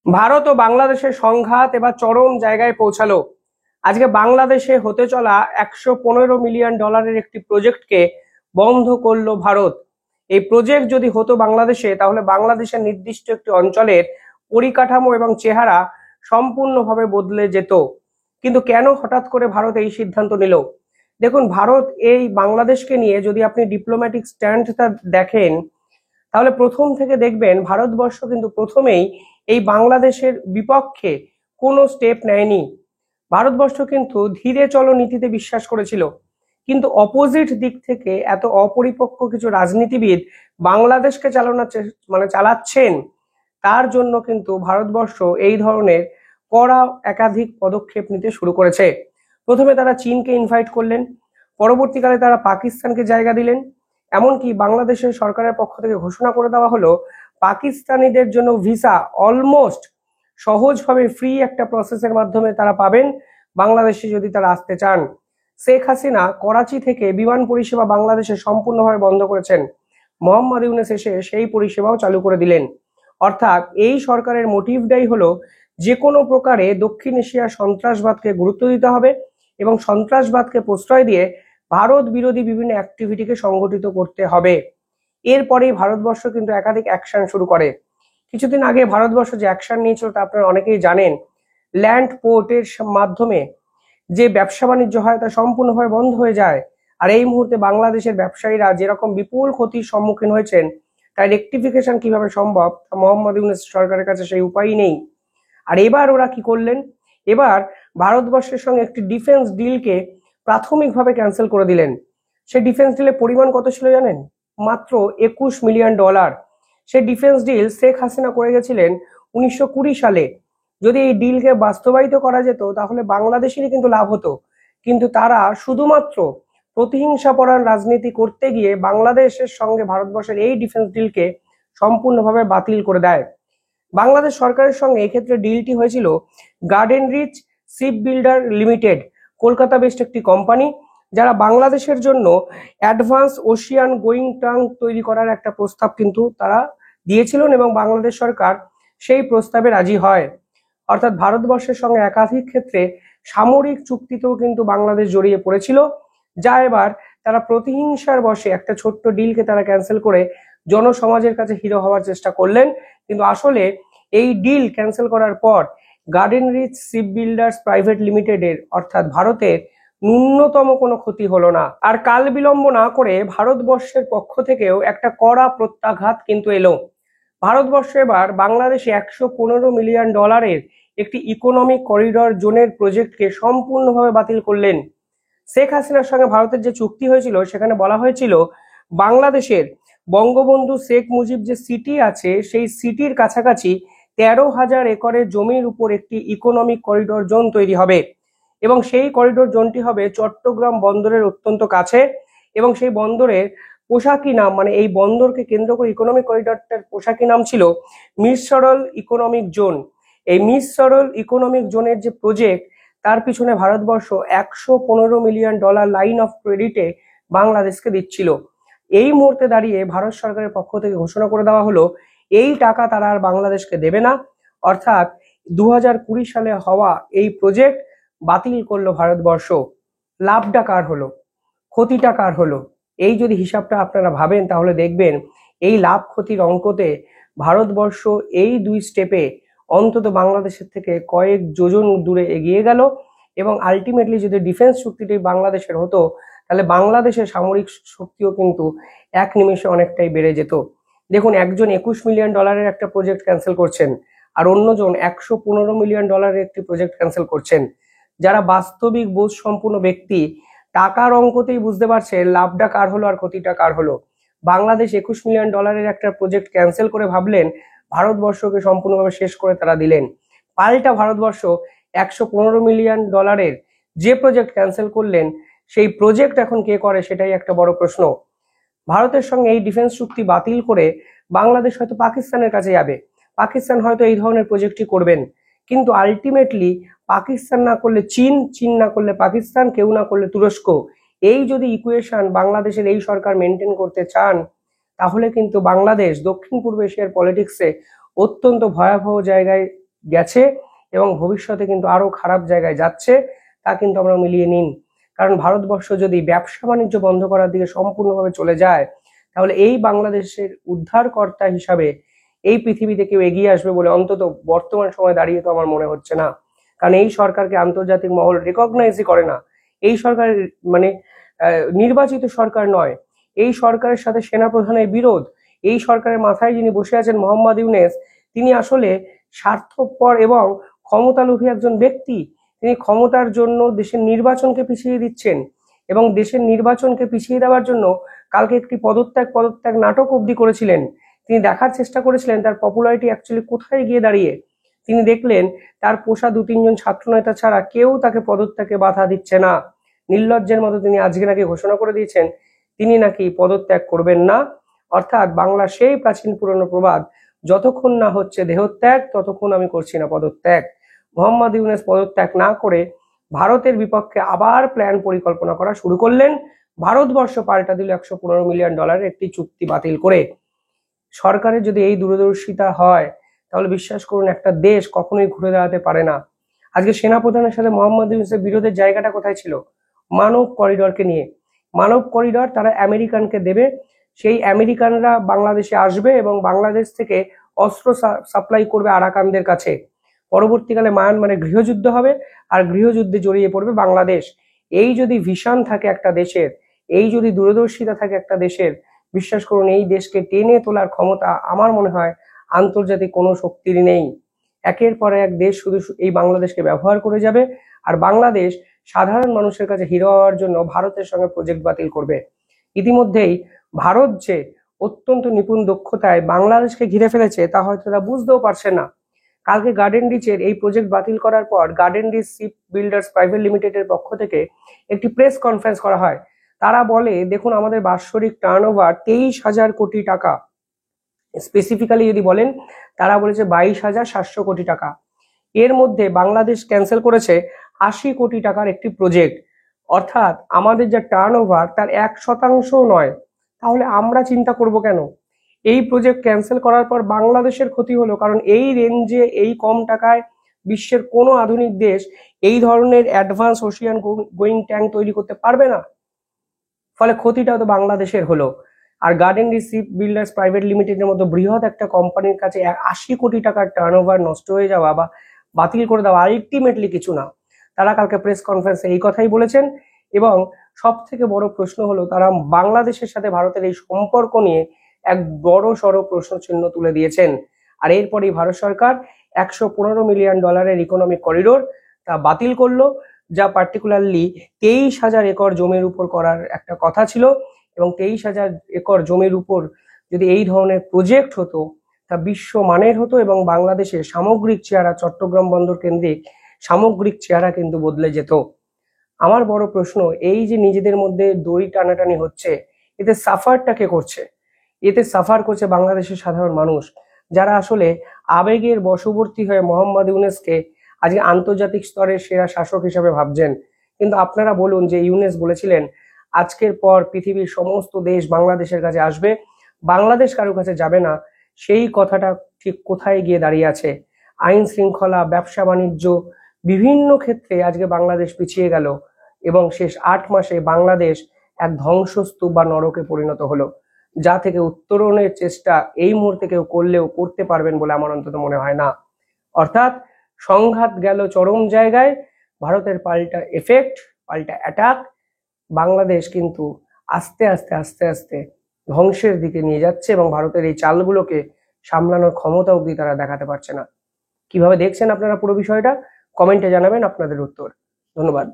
ভারত ও বাংলাদেশের সংঘাত এবার চরম জায়গায় পৌঁছালো। আজকে বাংলাদেশে হতে চলা $115 মিলিয়ন একটি প্রজেক্টকে বন্ধ করলো ভারত। এই প্রজেক্ট যদি হতো বাংলাদেশে, তাহলে বাংলাদেশের নির্দিষ্ট একটি অঞ্চলের পরিকাঠামো এবং চেহারা সম্পূর্ণভাবে বদলে যেত। কিন্তু কেন হঠাৎ করে ভারত এই সিদ্ধান্ত নিল? দেখুন, ভারত এই বাংলাদেশকে নিয়ে যদি আপনি ডিপ্লোম্যাটিক স্ট্যান্ডটা দেখেন, তাহলে প্রথম থেকে দেখবেন ভারতবর্ষ কিন্তু প্রথমেই এই বাংলাদেশের বিপক্ষে কোনো স্টেপ নেয়নি। ভারতবর্ষ কিন্তু ধীরে চলো নীতিতে বিশ্বাস করেছিল, কিন্তু অপোজিট দিক থেকে এত অপরিপক্ক কিছু রাজনীতিবিদ বাংলাদেশকে চালাচ্ছেন, তার জন্য কিন্তু ভারতবর্ষ এই ধরনের কড়া একাধিক পদক্ষেপ নিতে শুরু করেছে। প্রথমে তারা চীনকে ইনভাইট করলেন, পরবর্তীকালে তারা পাকিস্তানকে জায়গা দিলেন, এমনকি বাংলাদেশের সরকারের পক্ষ থেকে ঘোষণা করে দেওয়া হলো পাকিস্তানিদের জন্য ভিসা অলমোস্ট সহজভাবে ফ্রি একটা প্রসেসের মাধ্যমে তারা পাবেন বাংলাদেশে যদি তারা আসতে চান। শেখ হাসিনা করাচি থেকে বিমান পরিষেবা বাংলাদেশে সম্পূর্ণভাবে বন্ধ করেছেন, মোহাম্মদ ইউনূস এসে সেই পরিষেবাও চালু করে দিলেন। অর্থাৎ এই সরকারের মোটিভটাই হলো যে কোনো প্রকারে দক্ষিণ এশিয়ার সন্ত্রাসবাদকে গুরুত্ব দিতে হবে এবং সন্ত্রাসবাদকে প্রশ্রয় দিয়ে ভারত বিরোধী বিভিন্ন অ্যাক্টিভিটিকে সংগঠিত করতে হবে। এরপরেই ভারতবর্ষ কিন্তু একাধিক অ্যাকশন শুরু করে। কিছুদিন আগে ভারতবর্ষ যে অ্যাকশন নিয়েছিল তা আপনারা অনেকেই জানেন। ল্যান্ড পোর্টের মাধ্যমে যে ব্যবসা বাণিজ্য হয় তা সম্পূর্ণভাবে বন্ধ হয়ে যায়। আর এই মুহূর্তে বাংলাদেশের ব্যবসায়ীরা যেরকম বিপুল ক্ষতির সম্মুখীন হয়েছেন, তার রেকটিফিকেশন কিভাবে সম্ভব, মোহাম্মদ ইউনূস সরকারের কাছে সেই উপায় নেই। আর এবার ওরা কি করলেন? এবার ভারতবর্ষের সঙ্গে একটি ডিফেন্স ডিলকে প্রাথমিকভাবে ক্যান্সেল করে দিলেন। সেই ডিফেন্স ডিলের পরিমাণ কত ছিল জানেন? মাত্র $21 মিলিয়ন। সেই ডিফেন্স ডিল শেখ হাসিনা করে গেছিলেন 1920 সালে। যদি এই ডিলকে বাস্তবায়িত করা যেত তাহলে বাংলাদেশেরই কিন্তু লাভ হতো, কিন্তু তারা শুধুমাত্র প্রতিহিংসাপরায়ণ রাজনীতি করতে গিয়ে বাংলাদেশের সঙ্গে ভারতবর্ষের এই ডিফেন্স ডিলকে সম্পূর্ণভাবে বাতিল করে দেয়। বাংলাদেশ সরকারের সঙ্গে এক্ষেত্রে ডিলটি হয়েছিল Garden rich Ship Builder Limited, Kolkata based একটি কোম্পানি, যারা বাংলাদেশের জন্য অ্যাডভান্স ওশিয়ান গোয়িং ট্যাঙ্ক তৈরি করার একটা প্রস্তাব কিন্তু তারা দিয়েছিলেন এবং বাংলাদেশ সরকার সেই প্রস্তাবে রাজি হয়। অর্থাৎ ভারতবর্ষের সঙ্গে একাধিক ক্ষেত্রে সামরিক চুক্তিতেও কিন্তু বাংলাদেশ জড়িয়ে পড়েছিল, যা এবার তারা প্রতিহিংসার বশে একটা ছোট্ট ডিলকে তারা ক্যান্সেল করে জনসমাজের কাছে হিরো হওয়ার চেষ্টা করলেন। কিন্তু আসলে এই ডিল ক্যান্সেল করার পর Garden reach ship builders private লিমিটেডের অর্থাৎ ভারতের ন্যূনতম কোনো ক্ষতি হলো না। আর কাল বিলম্ব না করে ভারতবর্ষের পক্ষ থেকেও একটা কড়া প্রত্যাঘাত কিন্তু এলো। ভারতবর্ষ এবার বাংলাদেশে $115 মিলিয়ন একটি ইকোনমিক করিডর জোনের প্রজেক্টকে সম্পূর্ণভাবে বাতিল করলেন। শেখ হাসিনার সঙ্গে ভারতের যে চুক্তি হয়েছিল সেখানে বলা হয়েছিল বাংলাদেশের বঙ্গবন্ধু শেখ মুজিব যে সিটি আছে সেই সিটির কাছাকাছি 13,000 একরের জমির উপর একটি ইকোনমিক করিডোর জোন তৈরি হবে এবং সেই করিডোর জোনটি হবে চট্টগ্রাম বন্দরের অত্যন্ত কাছে এবং সেই বন্দরের পোশাকি নাম, এই বন্দরকে কেন্দ্র করে ইকোনমিক করিডোরটার পোশাকি নাম ছিল মিরসরল ইকোনমিক জোন। এই মিরসরল ইকোনমিক জোনের যে প্রজেক্ট, তার পিছনে ভারতবর্ষ $115 মিলিয়ন লাইন অফ ক্রেডিটে বাংলাদেশকে দিচ্ছিল। এই মুহূর্তে দাঁড়িয়ে ভারত সরকারের পক্ষ থেকে ঘোষণা করে দেওয়া হলো এই টাকা তারা আর বাংলাদেশকে দেবে না। অর্থাৎ 2020 সালে হওয়া এই প্রজেক্ট বাতিল করলো ভারতবর্ষ। লাভটা কার হলো, ক্ষতিটা কার হলো? এই যদি হিসাবটা আপনারা ভাবেন তাহলে দেখবেন এই লাভ ক্ষতির অঙ্কতে ভারতবর্ষ এই দুই স্টেপে অন্তত বাংলাদেশের থেকে কয়েক যোজন দূরে এগিয়ে গেল এবং আলটিমেটলি যদি ডিফেন্স চুক্তিটি বাংলাদেশের হতো তাহলে বাংলাদেশের সামরিক শক্তিও কিন্তু এক নিমেষে অনেকটাই বেড়ে যেত। দেখুন, একজন $21 মিলিয়ন একটা প্রজেক্ট ক্যান্সেল করছেন আর অন্যজন $115 মিলিয়ন একটি প্রজেক্ট ক্যান্সেল করছেন। যারা বাস্তবিক বোধ সম্পূর্ণ ব্যক্তি টাকার অঙ্কতেই বুঝতে পারছে লাভটা কার হলো আর ক্ষতিটা কার হলো। বাংলাদেশ $21 মিলিয়ন একটা প্রজেক্ট ক্যান্সেল করে ভাবলেন ভারতবর্ষকে সম্পূর্ণভাবে শেষ করে তারা দিলেন। পাল্টা ভারতবর্ষ $115 মিলিয়ন যে প্রজেক্ট ক্যান্সেল করলেন সেই প্রজেক্ট এখন কে করে সেটাই একটা বড় প্রশ্ন। ভারতের সঙ্গে এই ডিফেন্স চুক্তি বাতিল করে বাংলাদেশ হয়তো পাকিস্তানের কাছে যাবে, পাকিস্তান হয়তো এই ধরনের প্রজেক্টই করবেন, কিন্তু আলটিমেটলি পাকিস্তান না করলে চীন, চীন না করলে পাকিস্তান, কেউ না করলে তুরস্ক। এই যদি ইকুয়েশন বাংলাদেশের এই সরকার মেনটেন করতে চান তাহলে কিন্তু বাংলাদেশ দক্ষিণ পূর্ব এশিয়ার পলিটিক্সে অত্যন্ত ভয়াবহ জায়গায় গেছে এবং ভবিষ্যতে কিন্তু আরো খারাপ জায়গায় যাচ্ছে, তা কিন্তু আমরা মিলিয়ে নিন। কারণ ভারতবর্ষ যদি ব্যবসা বাণিজ্য বন্ধ করার দিকে সম্পূর্ণভাবে চলে যায়, তাহলে এই বাংলাদেশের উদ্ধারকর্তা হিসাবে এই পৃথিবীতে কেউ এগিয়ে আসবে বলে অন্তত বর্তমান সময়ে দাঁড়িয়ে তো আমার মনে হচ্ছে না। কারণ এই সরকারকে আন্তর্জাতিক মহল রেকগনাইজই করে না। এই সরকার মানে নির্বাচিত সরকার নয়, এই সরকারের সাথে সেনাপ্রধানের বিরোধ। এই সরকারের মাথায় যিনি বসে আছেন মোহাম্মদ ইউনূস, তিনি আসলে স্বার্থপর এবং ক্ষমতালোভী একজন ব্যক্তি। তিনি ক্ষমতার জন্য দেশের নির্বাচনকে পিছিয়ে দিচ্ছেন এবং দেশের নির্বাচনকে পিছিয়ে দেওয়ার জন্য কালকে একটি পদত্যাগ নাটক অবধি করেছিলেন। তিনি দেখার চেষ্টা করেছিলেন তার পপুলারিটি অ্যাকচুয়ালি কোথায় গিয়ে দাঁড়িয়ে। তিনি দেখলেন তার পোষা 2-3 জন ছাত্রনেতা ছাড়া কেউ তাকে পদত্যাগে বাধা দিচ্ছে না। নির্লজ্জের মতো তিনি আজকে নাকি ঘোষণা করে দিয়েছেন তিনি নাকি পদত্যাগ করবেন না। অর্থাৎ বাংলা সেই প্রাচীন পুরনো প্রবাদ, যতক্ষণ না হচ্ছে দেহত্যাগ ততক্ষণ আমি করছি না পদত্যাগ। মোহাম্মদ ইউনূস পদত্যাগ না করে ভারতের বিপক্ষে আবার প্ল্যান পরিকল্পনা করা শুরু করলেন। ভারতবর্ষ পাল্টা দিল $115 মিলিয়ন একটি চুক্তি বাতিল করে। সরকারের যদি এই দূরদর্শিতা হয়, তাহলে বিশ্বাস করুন একটা দেশ কখনোই ঘুরে দাঁড়াতে পারে না। আজকে সেনাপ্রধানের সাথে মোহাম্মদ ইউনূসের বিরোধের জায়গাটা কোথায় ছিল? মানব করিডরকে নিয়ে। মানব করিডর তারা আমেরিকানকে দেবে, সেই আমেরিকানরা বাংলাদেশে আসবে এবং বাংলাদেশ থেকে অস্ত্র সাপ্লাই করবে আরাকানদের কাছে। পরবর্তীকালে মায়ানমারে গৃহযুদ্ধ হবে আর গৃহযুদ্ধে জড়িয়ে পড়বে বাংলাদেশ। এই যদি ভিশন থাকে একটা দেশের, এই যদি দূরদর্শিতা থাকে একটা দেশের, বিশ্বাস করুন এই দেশকে টেনে তোলার ক্ষমতা আমার মনে হয় আন্তর্জাতিক কোনো শক্তির নেই। একের পর এক দেশ শুধু এই বাংলাদেশকে ব্যবহার করে যাবে আর বাংলাদেশ সাধারণ মানুষের কাছে হিরো হওয়ার জন্য ভারতের সঙ্গে প্রজেক্ট বাতিল করবে। ইতিমধ্যেই ভারত যে অত্যন্ত নিপুণ দক্ষতায় বাংলাদেশকে ঘিরে ফেলেছে তা হয়তো তারা বুঝতেও পারছে না। কালকে গার্ডেন রিচের এই প্রজেক্ট বাতিল করার পর Garden reach ship builders private লিমিটেডের পক্ষ থেকে একটি প্রেস কনফারেন্স করা হয়। তারা বলে দেখুন আমাদের বাৎসরিক টার্নওভার 23,000 কোটি টাকা। স্পেসিফিক্যালি যদি বলেন তারা বলেছে 22,700 কোটি টাকা। এর মধ্যে বাংলাদেশ ক্যান্সেল করেছে 80 কোটি টাকার একটি প্রজেক্ট। অর্থাৎ আমাদের যা টার্নওভার তার 1% নয়। তাহলে আমরা চিন্তা করব কেন? এই প্রজেক্ট ক্যান্সেল করার পর বাংলাদেশের ক্ষতি হলো, কারণ এই রেঞ্জে এই কম টাকায় বিশ্বের কোনো আধুনিক দেশ এই ধরনের অ্যাডভান্স ওশিয়ান গোয়িং ট্যাঙ্ক তৈরি করতে পারবে না। ফলে ক্ষতিটা তো বাংলাদেশের হলো। আর garden reach ship builders private লিমিটেডের মতো বৃহৎ একটা কোম্পানির কাছে 80 কোটি টাকার টার্নওভার নষ্ট হয়ে যাওয়া বা বাতিল করে দেওয়া আলটিমেটলি কিছু না। তারা কালকে প্রেস কনফারেন্সে এই কথাই বলেছেন এবং সব থেকে বড় প্রশ্ন হলো তারা বাংলাদেশের সাথে ভারতের এই সম্পর্ক নিয়ে এক বড় সড় প্রশ্ন চিহ্ন তুলে দিয়েছেন। আর এরপরেই ভারত সরকার $115 মিলিয়ন ইকোনমিক করিডোর তা বাতিল করলো, যা পার্টিকুলারলি 23,000 একর জমির উপর করার একটা কথা ছিল এবং 23,000 একর জমির উপর যদি এই ধরনের প্রজেক্ট হতো তা বিশ্ব মানের হতো এবং বাংলাদেশের সামগ্রিক চেহারা, চট্টগ্রাম বন্দর কেন্দ্রিক সামগ্রিক চেহারা কিন্তু বদলে যেত। আমার বড় প্রশ্ন, এই যে নিজেদের মধ্যে দড়ি টানাটানি হচ্ছে, এতে সাফারটা কে করছে? এতে সাফার করছে বাংলাদেশের সাধারণ মানুষ, যারা আসলে আবেগের বশবর্তী হয়ে মোহাম্মদ ইউনূসকে আজকে আন্তর্জাতিক স্তরের সেরা শাসক হিসেবে ভাবছেন। কিন্তু আপনারা বলুন যে ইউনূস বলেছিলেন আজকের পর পৃথিবীর সমস্ত দেশ বাংলাদেশের কাছে আসবে, বাংলাদেশ কারো কাছে যাবে না। সেই কথাটা ঠিক কোথায় গিয়ে দাঁড়িয়ে আছে? আইন শৃঙ্খলা, ব্যবসা বাণিজ্য বিভিন্ন ক্ষেত্রে আজকে বাংলাদেশ পিছিয়ে গেল এবং শেষ 8 মাসে বাংলাদেশ এক ধ্বংসস্তূপ বা নরকে পরিণত হলো, যা থেকে উত্তরণের চেষ্টা এই মুহূর্তে কেউ করলেও করতে পারবেন বলে আমার অন্তত মনে হয় না। অর্থাৎ সংঘাত গেল চরম জায়গায়, ভারতের পাল্টা এফেক্ট, পাল্টা অ্যাটাক। বাংলাদেশ কিন্তু আস্তে আস্তে আস্তে আস্তে ধ্বংসের দিকে নিয়ে যাচ্ছে এবং ভারতের এই চালগুলোকে সামলানোর ক্ষমতা অবধি তারা দেখাতে পারছে না। কিভাবে দেখছেন আপনারা পুরো বিষয়টা? কমেন্টে জানাবেন আপনাদের উত্তর। ধন্যবাদ।